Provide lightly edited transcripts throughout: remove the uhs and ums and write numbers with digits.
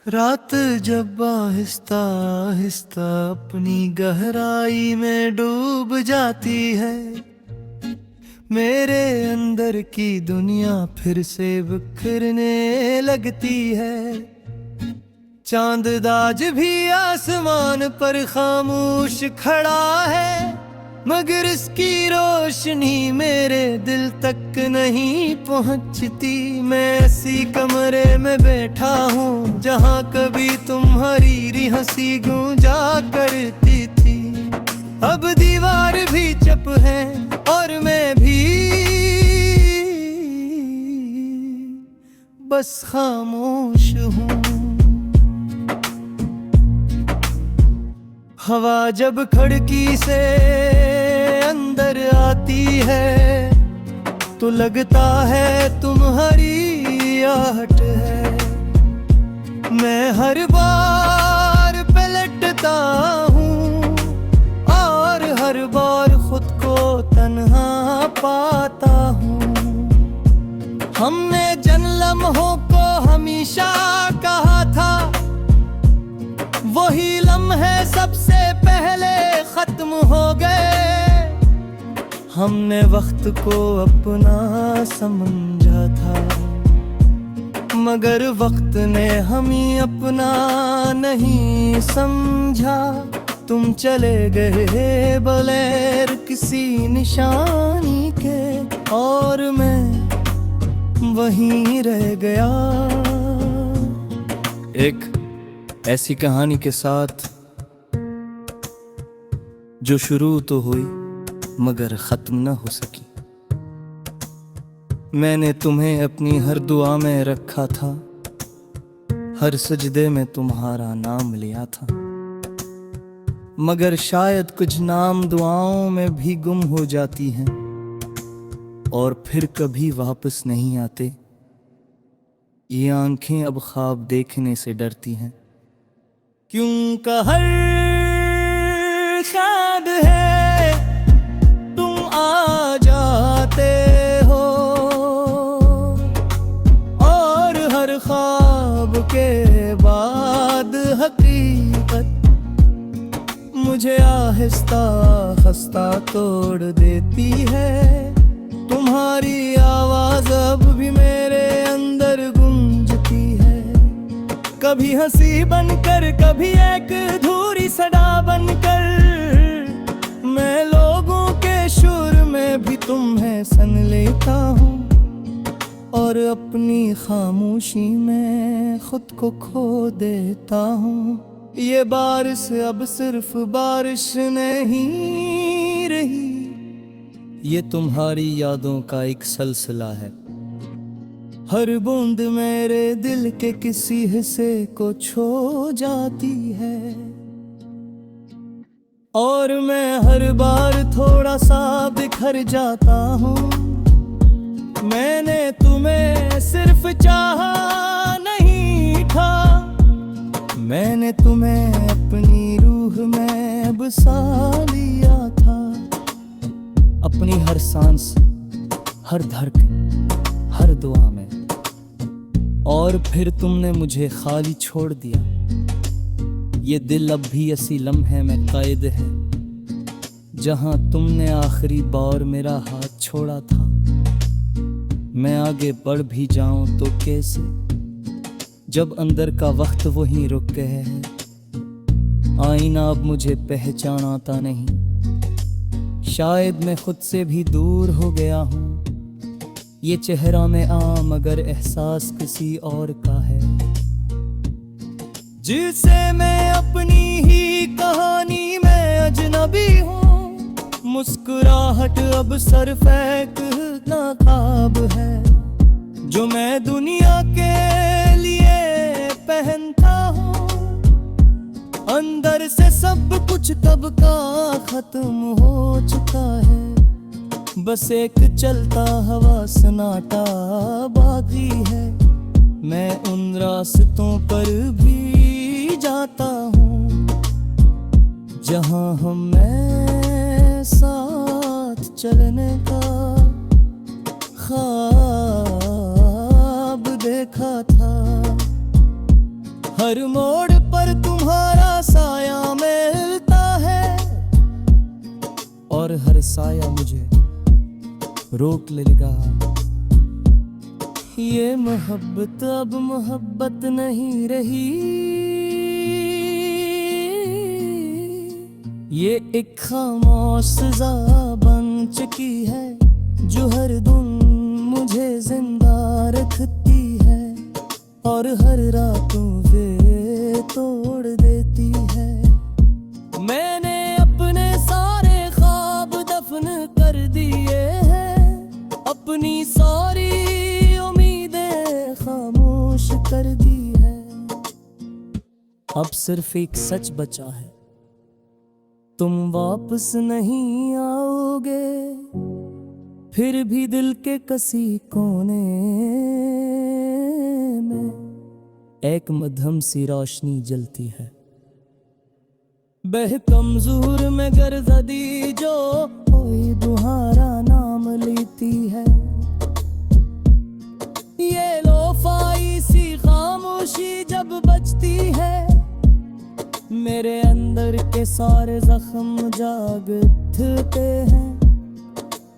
रात जब आहिस्ता आहिस्ता अपनी गहराई में डूब जाती है, मेरे अंदर की दुनिया फिर से बिखरने लगती है। चांद आज भी आसमान पर खामोश खड़ा है, मगर इसकी रोशनी मेरे दिल तक नहीं पहुंचती। मैं ऐसी कमरे में बैठा हूँ जहाँ कभी तुम्हारी हंसी गूंजा करती थी। अब दीवार भी चुप है और मैं भी बस खामोश हूँ। हवा जब खिड़की से अंदर आती है तो लगता है तुम्हारी आहट है। मैं हर बार पलटता हूँ और हर बार खुद को तन्हा पाता हूँ। हमने जिन लम्हों को हमेशा कहा था, वही लम्हे सबसे पहले खत्म हो गए। हमने वक्त को अपना समझा था, मगर वक्त ने हमें अपना नहीं समझा। तुम चले गए बगैर किसी निशानी के और मैं वहीं रह गया। एक ऐसी कहानी के साथ जो शुरू तो हुई मगर खत्म न हो सकी। मैंने तुम्हें अपनी हर दुआ में रखा था, हर सजदे में तुम्हारा नाम लिया था, मगर शायद कुछ नाम दुआओं में भी गुम हो जाती हैं और फिर कभी वापस नहीं आते। ये आंखें अब ख्वाब देखने से डरती हैं, क्यों हर शाद है तुम आ जाते हो और हर ख्वाब के बाद हकीकत मुझे आहिस्ता आहिस्ता तोड़ देती है। तुम्हारी आवाज अब भी मेरे अंदर गूंजती है, कभी हंसी बनकर कभी एक अधूरी सदा बनकर। मैं लोगों के सुर में भी तुम्हें सन लेता हूँ और अपनी खामोशी में खुद को खो देता हूँ। ये बारिश अब सिर्फ बारिश नहीं रही, ये तुम्हारी यादों का एक सिलसिला है। हर बूंद मेरे दिल के किसी हिस्से को छू जाती है और मैं हर बार थोड़ा सा बिखर जाता हूँ। मैंने तुम्हें सिर्फ चाहा नहीं था, मैंने तुम्हें अपनी रूह में बसा लिया था। अपनी हर सांस, हर धड़कन, हर दुआ में, और फिर तुमने मुझे खाली छोड़ दिया। ये दिल अब भी ऐसी लम्हे में कैद है जहां तुमने आखिरी बार मेरा हाथ छोड़ा था। मैं आगे बढ़ भी जाऊं तो कैसे, जब अंदर का वक्त वहीं रुक गए है। आईना अब मुझे पहचान आता नहीं, शायद मैं खुद से भी दूर हो गया हूँ। ये चेहरा में मगर एहसास किसी और का है, जिसे मैं अपनी ही कहानी में अजनबी हूँ। मुस्कुराहट अब सर फेंकना ख्वाब है जो मैं दुनिया के लिए पहनता हूँ। अंदर से सब कुछ तब का खत्म हो चुका है, बस एक चलता हवा सन्नाटा बाकी है। मैं उन रास्तों पर भी जाता हूँ जहाँ हमें साथ चलने का ख्वाब देखा था। हर हर मोड़ पर तुम्हारा साया मिलता है, और हर साया मुझे रोक लेगा। ये मोहब्बत अब मोहब्बत नहीं रही, ये एक खामोश सजा बन चुकी है, जो हर दिन मुझे जिंदा रखती है, और हर रातों पे तोड़ देती है। मैंने अपने सारे ख्वाब दफन कर दिए हैं, अपनी सारी उम्मीदें खामोश कर दी है। अब सिर्फ एक सच बचा है, तुम वापस नहीं आओगे, फिर भी दिल के किसी कोने में एक मध्यम सी रोशनी जलती है। बह कमजोर में गर्ददी जो कोई तुम्हारा नाम लेती है, ये लोफाई सी खामोशी जब बजती है, मेरे अंदर के सारे जख्म जाग उठते हैं।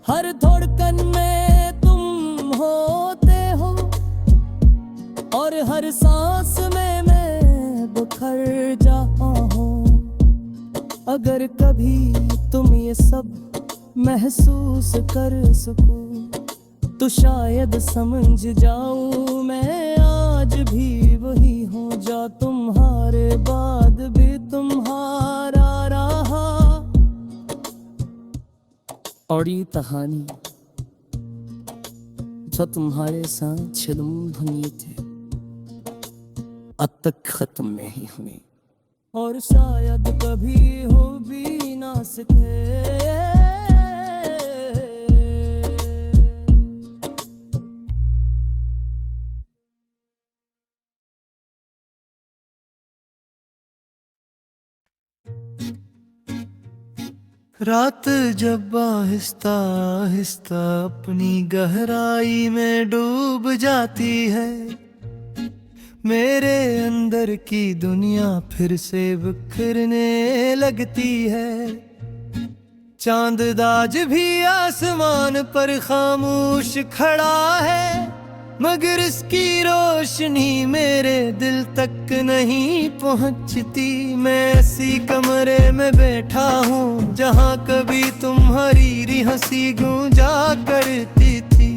हर धड़कन में तुम होते हो, और हर सांस में मैं बिखर जाता हूँ। अगर कभी तुम ये सब महसूस कर सको, तो शायद समझ जाऊं मैं आज भी वही हूँ, जो तुम्हारे बाद भी तुम्हारा रहा। और ये कहानी जो तुम्हारे साथ जन्म हुई थी, अब तक खत्म नहीं हुई, और शायद कभी हो भी ना सके। रात जब आहिस्ता आहिस्ता अपनी गहराई में डूब जाती है, मेरे अंदर की दुनिया फिर से बिखरने लगती है। चांद आज भी आसमान पर खामोश खड़ा है, मगर इसकी रोशनी मेरे दिल तक नहीं पहुंचती। मैं ऐसी कमरे में बैठा हूँ जहाँ कभी तुम्हारी हंसी गूंजा करती थी,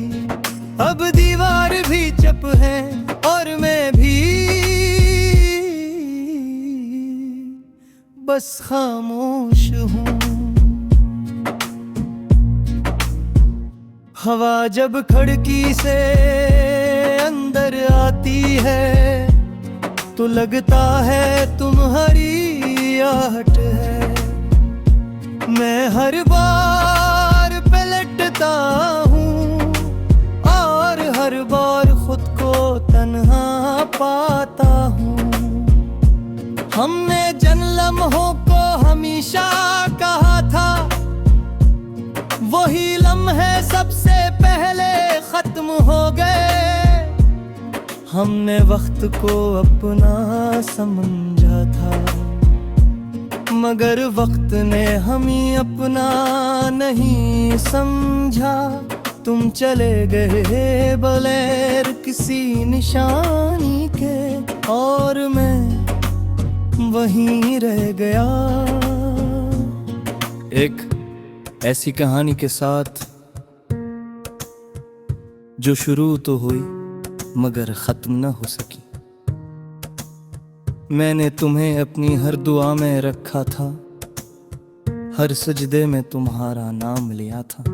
अब दीवार भी चुप है और मैं भी बस खामोश हूँ। हवा जब खिड़की से अंदर आती है, तो लगता है तुम्हारी आहट है। मैं हर बार पलटता हूँ और हर बार खुद को तन्हा पाता हूँ। हमने जिन लम्हों को हमेशा कहा था, वही लम्हे सबसे पहले खत्म हो गए। हमने वक्त को अपना समझा था, मगर वक्त ने हमें अपना नहीं समझा। तुम चले गए बगैर किसी निशानी के, और मैं वहीं रह गया। एक ऐसी कहानी के साथ जो शुरू तो हुई मगर खत्म न हो सकी। मैंने तुम्हें अपनी हर दुआ में रखा था, हर सजदे में तुम्हारा नाम लिया था,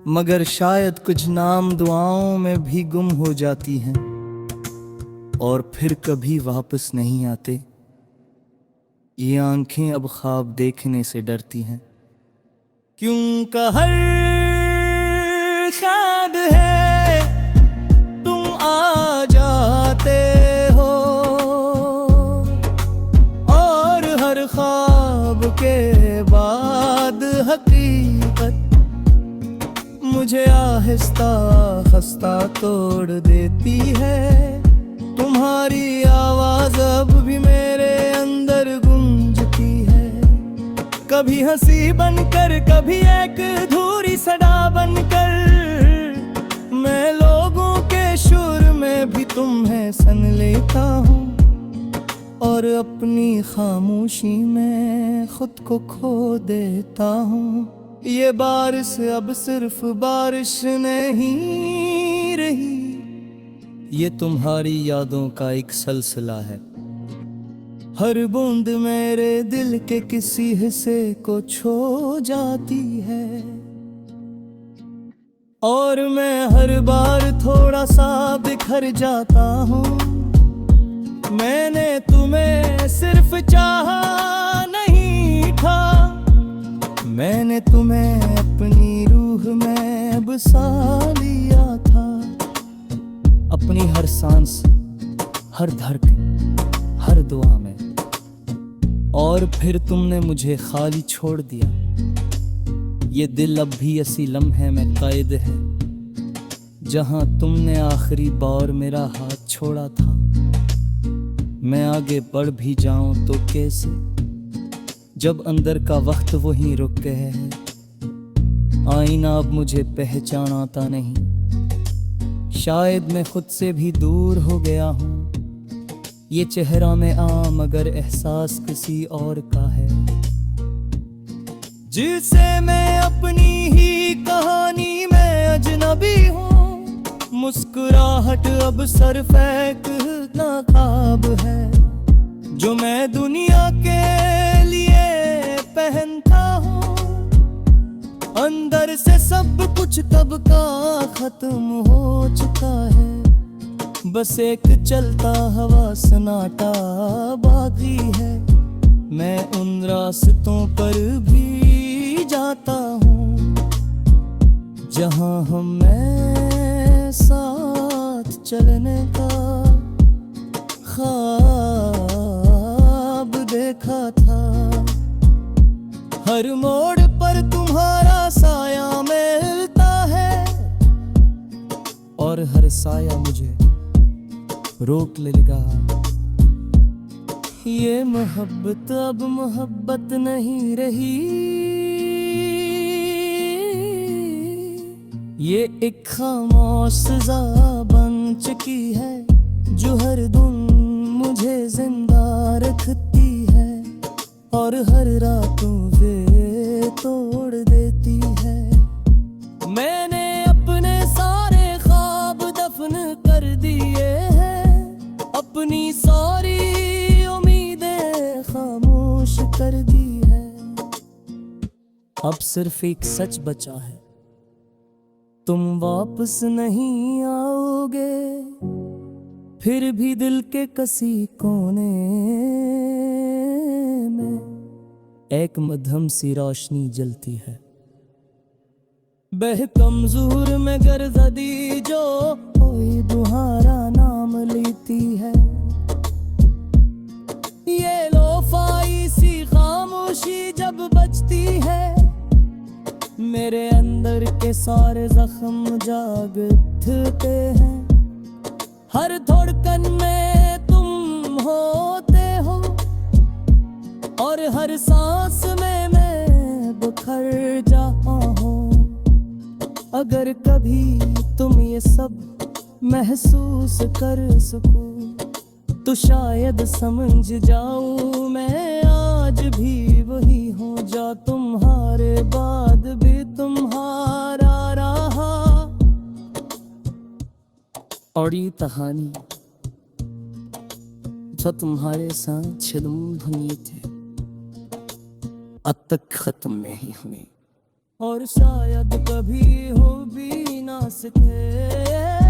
मगर शायद कुछ नाम दुआओं में भी गुम हो जाती हैं और फिर कभी वापस नहीं आते। ये आंखें अब ख्वाब देखने से डरती हैं, क्यों हर शाद है तुम आ जाते हो, और हर ख्वाब के बाद हकीकत मुझे आहिस्ता आहिस्ता तोड़ देती है। तुम्हारी आवाज़ कभी हंसी बनकर, कभी एक अधूरी सदा बनकर, मैं लोगों के शुर में भी तुम्हें सन लेता हूँ, और अपनी खामोशी में खुद को खो देता हूँ। ये बारिश अब सिर्फ बारिश नहीं रही, ये तुम्हारी यादों का एक सिलसिला है। हर बूंद मेरे दिल के किसी हिस्से को छू जाती है, और मैं हर बार थोड़ा सा बिखर जाता हूँ। मैंने तुम्हें सिर्फ चाहा नहीं था, मैंने तुम्हें अपनी रूह में बसा लिया था। अपनी हर सांस, हर धड़कन, हर दुआ में, और फिर तुमने मुझे खाली छोड़ दिया। ये दिल अब भी ऐसी लम्हे में कैद है, जहां तुमने आखिरी बार मेरा हाथ छोड़ा था। मैं आगे बढ़ भी जाऊं तो कैसे, जब अंदर का वक्त वहीं रुक गए है। आईना अब मुझे पहचान आता नहीं, शायद मैं खुद से भी दूर हो गया हूँ। ये चेहरा में आम मगर एहसास किसी और का है, जिसे मैं अपनी ही कहानी में अजनबी हूँ। मुस्कुराहट अब सर फेंकना ख्वाब है, जो मैं दुनिया के लिए पहनता हूँ। अंदर से सब कुछ कब का खत्म हो चुका है, बस एक चलता हवा सन्नाटा बाकी है। मैं उन रास्तों पर भी जाता हूँ, जहाँ हमें साथ चलने का ख्वाब देखा था। हर मोड़ पर तुम्हारा साया मिलता है, और हर साया मुझे रोक लेगा। ये मोहब्बत अब मोहब्बत नहीं रही, ये एक खामोश सजा बन चुकी है, जो हर दिन मुझे जिंदा रखती है, और हर रातों पे तोड़ देती है। मैंने अपने सारे ख्वाब दफन कर दिए हैं, अपनी सारी उम्मीदें खामोश कर दी है। अब सिर्फ एक सच बचा है, तुम वापस नहीं आओगे। फिर भी दिल के किसी कोने में एक मध्यम सी रोशनी जलती है। बह कमजोर में गर्जदी जो कोई तुम्हारा नाम लेती है। ये लोफाई सी खामोशी जब बजती है, मेरे अंदर के सारे जख्म जाग उठते हैं। हर धड़कन में तुम होते हो, और हर सांस में मैं बिखर जाता हूँ। अगर कभी तुम ये सब महसूस कर सको, तो शायद समझ जाऊं मैं आज भी वही हूँ, जो तुम्हारे बाद भी तुम्हारा रहा। और ये कहानी जो तुम्हारे साथ छिलम धुनी थे, अब तक खत्म नहीं हुई, और शायद कभी हो भी ना सके।